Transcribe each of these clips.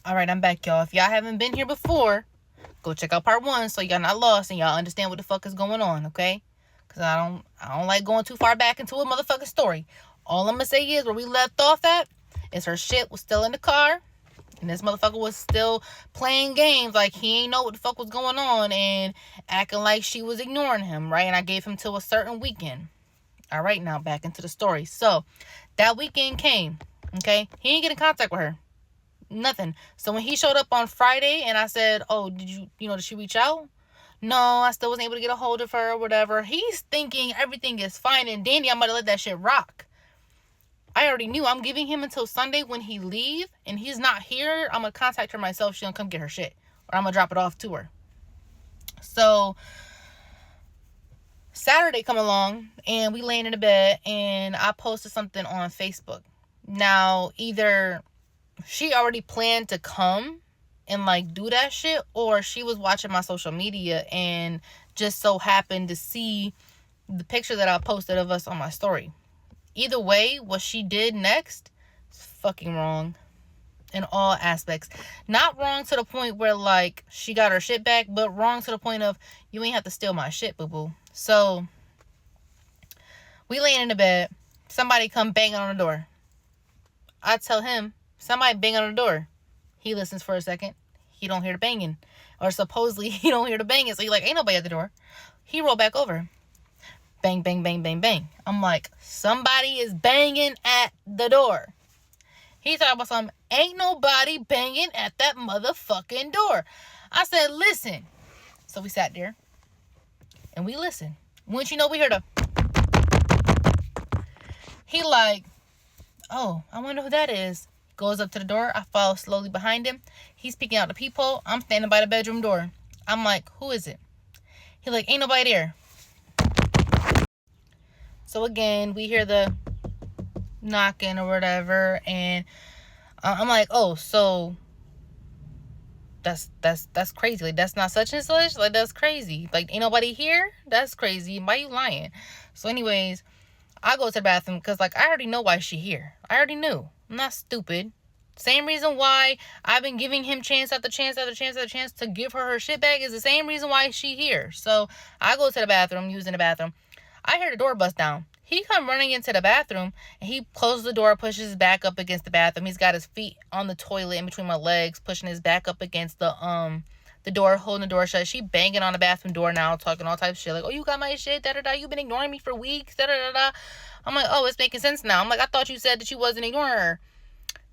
All right, I'm back, y'all. If y'all haven't been here before, go check out part 1 so y'all not lost and y'all understand what the fuck is going on, okay? Because I don't like going too far back into a motherfucking story. All I'm gonna say is where we left off at is her shit was still in the car, and this motherfucker was still playing games like he ain't know what the fuck was going on and acting like she was ignoring him, right? And I gave him till a certain weekend. All right, now back into the story. So that weekend came, okay? He didn't get in contact with her. Nothing. So when he showed up on Friday and I said, oh, did she reach out? No, I still wasn't able to get a hold of her or whatever. He's thinking everything is fine and dandy. I'm about to let that shit rock. I already knew. I'm giving him until Sunday when he leave and he's not here. I'm going to contact her myself. She's going to come get her shit or I'm going to drop it off to her. So Saturday come along and we laying in the bed and I posted something on Facebook. Now, either she already planned to come and like do that shit, or she was watching my social media and just so happened to see the picture that I posted of us on my story. Either way, what she did next is fucking wrong in all aspects. Not wrong to the point where like she got her shit back, but wrong to the point of you ain't have to steal my shit, boo-boo. So we laying in the bed, somebody come banging on the door. I tell him, somebody bang on the door. He listens for a second. He don't hear the banging. Or supposedly he don't hear the banging. So he like, ain't nobody at the door. He rolled back over. Bang, bang, bang, bang, bang. I'm like, somebody is banging at the door. He talking about something. Ain't nobody banging at that motherfucking door. I said, listen. So we sat there. And we listened. Once you know, we heard a... He like... Oh, I wonder who that is. Goes up to the door. I follow slowly behind him. He's peeking out the peephole. I'm standing by the bedroom door. I'm like, who is it? He like, ain't nobody there. So again, we hear the knocking or whatever. And I'm like, oh, so that's crazy. Like, that's not such and such. Like, that's crazy. Like, ain't nobody here? That's crazy. Why you lying? So anyways, I go to the bathroom because, like, I already know why she here. I already knew. I'm not stupid. Same reason why I've been giving him chance after chance after chance after chance to give her shit back is the same reason why she here. So I go to the bathroom, using the bathroom. I hear the door bust down. He come running into the bathroom and he closes the door, pushes his back up against the bathroom. He's got his feet on the toilet in between my legs, pushing his back up against the door, holding the door shut. She banging on the bathroom door now, talking all types of shit. Like, oh, you got my shit, da-da-da. You've been ignoring me for weeks, da-da-da-da. I'm like, oh, it's making sense now. I'm like, I thought you said that you wasn't ignoring her.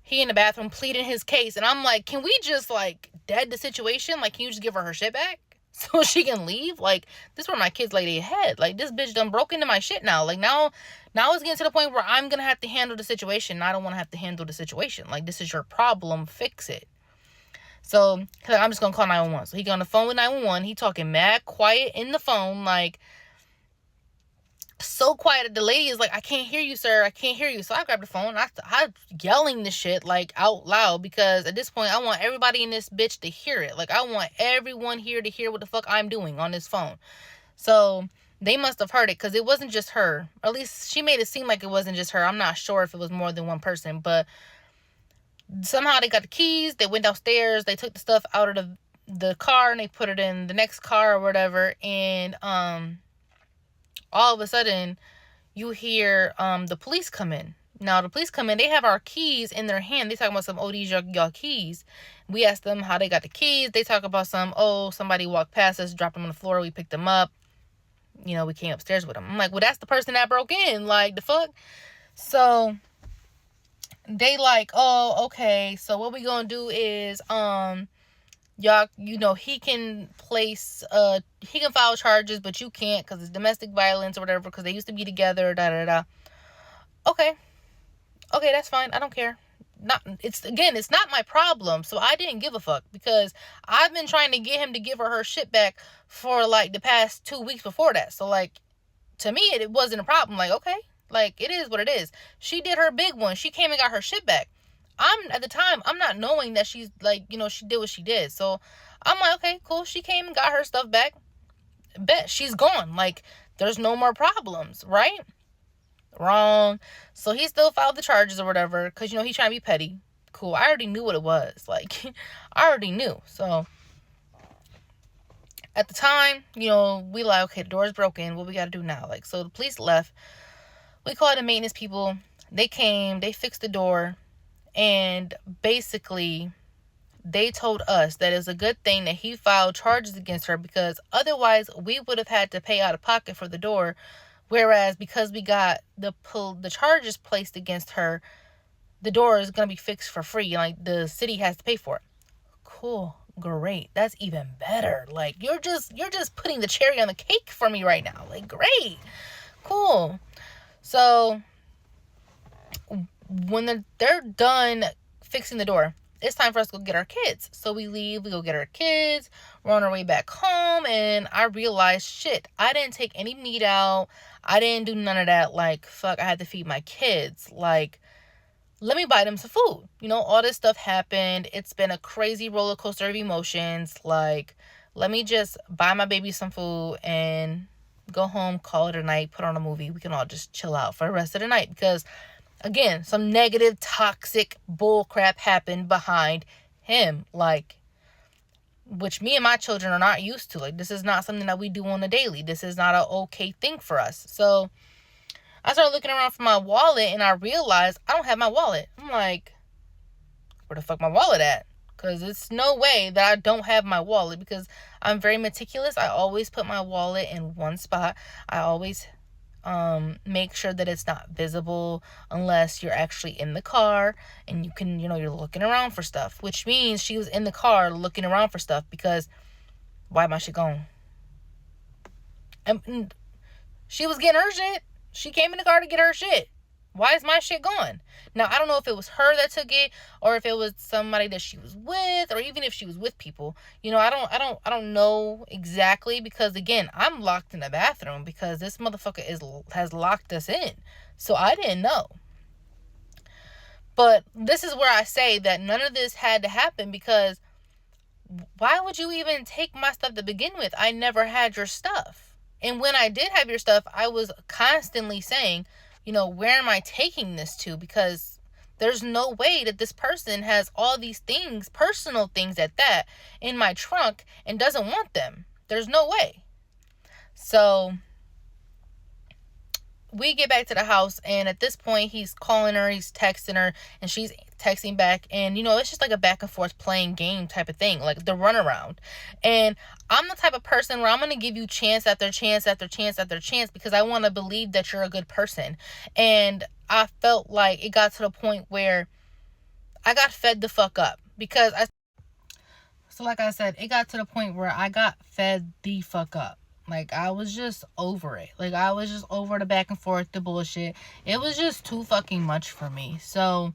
He in the bathroom pleading his case. And I'm like, can we just, like, dead the situation? Like, can you just give her shit back so she can leave? Like, this is where my kids lay their head. Like, this bitch done broke into my shit now. Like, now it's getting to the point where I'm going to have to handle the situation. And I don't want to have to handle the situation. Like, this is your problem. Fix it. So, I'm just going to call 911. So, he got on the phone with 911. He talking mad quiet in the phone. Like, so quiet that the lady is like, I can't hear you, sir. I can't hear you. So, I grabbed the phone. I'm yelling this shit, like, out loud. Because at this point, I want everybody in this bitch to hear it. Like, I want everyone here to hear what the fuck I'm doing on this phone. So, they must have heard it. Because it wasn't just her. Or at least, she made it seem like it wasn't just her. I'm not sure if it was more than one person. But somehow they got the keys, they went downstairs, they took the stuff out of the car and they put it in the next car or whatever, and all of a sudden you hear the police come in. Now the police come in, they have our keys in their hand. They talking about some, oh, these y'all keys. We asked them how they got the keys. They talk about some, oh, somebody walked past us, dropped them on the floor, we picked them up, we came upstairs with them. I'm like, well, that's the person that broke in, like, the fuck. So they like, oh, okay, so what we gonna do is, y'all, he can he can file charges, but you can't because it's domestic violence or whatever, because they used to be together, da-da-da. Okay, that's fine. I don't care. It's not my problem, so I didn't give a fuck, because I've been trying to get him to give her shit back for, like, the past 2 weeks before that. So, like, to me, it wasn't a problem. Like, okay. Like, it is what it is. She did her big one. She came and got her shit back. At the time, I'm not knowing that she's, like, she did what she did. So, I'm like, okay, cool. She came and got her stuff back. Bet. She's gone. Like, there's no more problems, right? Wrong. So, he still filed the charges or whatever, because, he's trying to be petty. cool. I already knew what it was. Like, I already knew. So, at the time, you know, we like, okay, the door's broken. What we got to do now? Like, so the police left. We called the maintenance people. They came. They fixed the door. And basically, they told us that it's a good thing that he filed charges against her, because otherwise we would have had to pay out of pocket for the door. Whereas because we got the charges placed against her, the door is going to be fixed for free. Like, the city has to pay for it. Cool. Great. That's even better. Like, you're just putting the cherry on the cake for me right now. Like, great. Cool. So when they're done fixing the door, it's time for us to go get our kids. So we leave, we go get our kids, we're on our way back home, and I realized, shit, I didn't take any meat out. I didn't do none of that. Like, fuck, I had to feed my kids. Like, let me buy them some food. You know, all this stuff happened. It's been a crazy roller coaster of emotions. Like, let me just buy my baby some food and go home, call it a night, put on a movie. We can all just chill out for the rest of the night. Because, again, some negative, toxic bull crap happened behind him. Like, which me and my children are not used to. Like, this is not something that we do on a daily. This is not an okay thing for us. So I started looking around for my wallet, and I realized I don't have my wallet. I'm like, where the fuck my wallet at? Because it's no way that I don't have my wallet, because I'm very meticulous. I always put my wallet in one spot. I always make sure that it's not visible unless you're actually in the car and you can, you know, you're looking around for stuff, which means she was in the car looking around for stuff, because why am I shit gone? And she was getting her shit. She came in the car to get her shit. Why is my shit gone? Now, I don't know if it was her that took it, or if it was somebody that she was with, or even if she was with people. You know, I don't know exactly, because again, I'm locked in the bathroom because this motherfucker has locked us in. So I didn't know. But this is where I say that none of this had to happen, because why would you even take my stuff to begin with? I never had your stuff. And when I did have your stuff, I was constantly saying, you know, where am I taking this to? Because there's no way that this person has all these things, personal things at that, in my trunk and doesn't want them. There's no way. So we get back to the house, and at this point he's calling her, he's texting her, and she's texting back, and you know, it's just like a back and forth playing game type of thing, like the runaround. And I'm the type of person where I'm going to give you chance after chance after chance after chance, because I want to believe that you're a good person. And I felt like it got to the point where I got fed the fuck up, because like I said, it got to the point where I got fed the fuck up. Like, I was just over it. Like, I was just over the back and forth, the bullshit. It was just too fucking much for me. So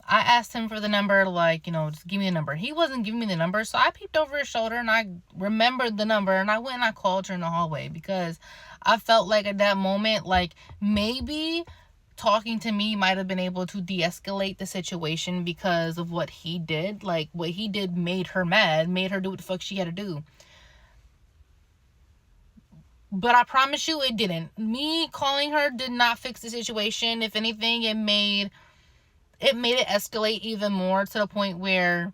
I asked him for the number, like, you know, just give me the number. He wasn't giving me the number, so I peeked over his shoulder, and I remembered the number, and I went and I called her in the hallway, because I felt like at that moment, like, maybe talking to me might have been able to de-escalate the situation, because of what he did. Like, what he did made her mad, made her do what the fuck she had to do. But I promise you, it didn't. Me calling her did not fix the situation. If anything, it made it escalate even more, to the point where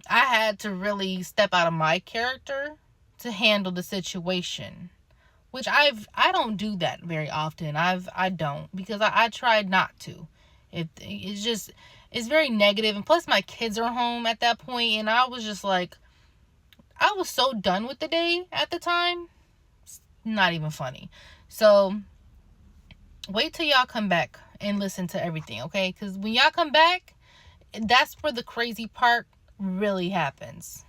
I had to really step out of my character to handle the situation, which I don't do that very often. I don't, because I tried not to. It's very negative, and plus my kids are home at that point, and I was just like, I was so done with the day at the time. It's not even funny. So wait till y'all come back and listen to everything, okay? Because when y'all come back, that's where the crazy part really happens.